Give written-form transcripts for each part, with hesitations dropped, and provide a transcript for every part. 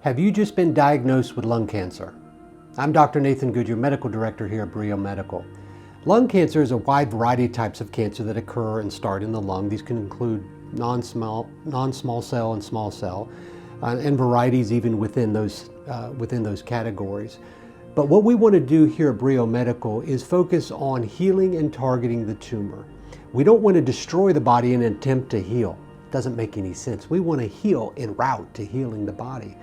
Have you just been diagnosed with lung cancer? I'm Dr. Nathan Good, your medical director here at Brio Medical. Lung cancer is a wide variety of types of cancer that occur and start in the lung. These can include non-small cell and small cell, and varieties even within those categories. But what we want to do here at Brio Medical is focus on healing and targeting the tumor. We don't want to destroy the body in an attempt to heal. It doesn't make any sense. We want to heal en route to healing the body.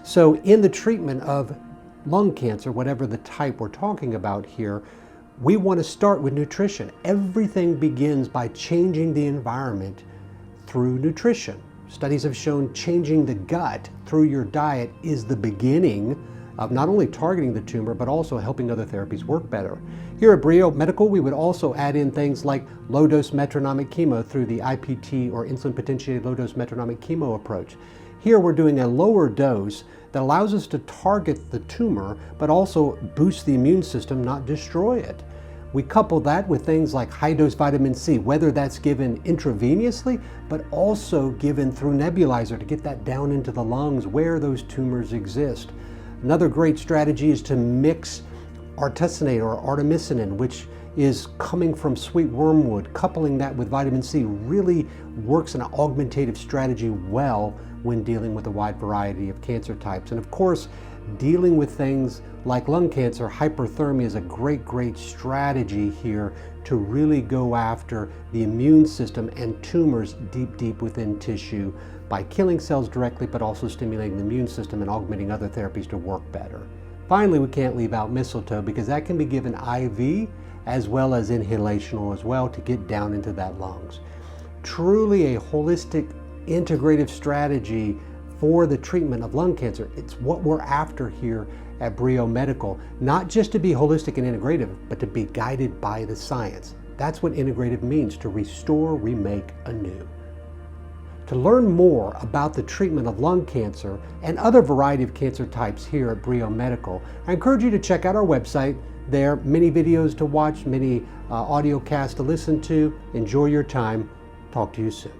So in the treatment of lung cancer, whatever the type we're talking about here, we want to start with nutrition. Everything begins by changing the environment through nutrition. Studies have shown changing the gut through your diet is the beginning of not only targeting the tumor, but also helping other therapies work better. Here at Brio Medical, we would also add in things like low-dose metronomic chemo through the IPT or insulin-potentiated low-dose metronomic chemo approach. Here we're doing a lower dose that allows us to target the tumor, but also boost the immune system, not destroy it. We couple that with things like high-dose vitamin C, whether that's given intravenously, but also given through nebulizer to get that down into the lungs where those tumors exist. Another great strategy is to mix artesunate or artemisinin, which is coming from sweet wormwood. Coupling that with vitamin C really works in an augmentative strategy well when dealing with a wide variety of cancer types. And of course, dealing with things like lung cancer, hyperthermia is a great strategy here to really go after the immune system and tumors deep within tissue by killing cells directly, but also stimulating the immune system and augmenting other therapies to work better. Finally, we can't leave out mistletoe because that can be given IV as well as inhalational as well to get down into that lungs. Truly a holistic, integrative strategy for the treatment of lung cancer. It's what we're after here at Brio Medical, not just to be holistic and integrative, but to be guided by the science. That's what integrative means, to restore, remake anew. To learn more about the treatment of lung cancer and other variety of cancer types here at Brio Medical, I encourage you to check out our website. There are many videos to watch, many audio casts to listen to. Enjoy your time. Talk to you soon.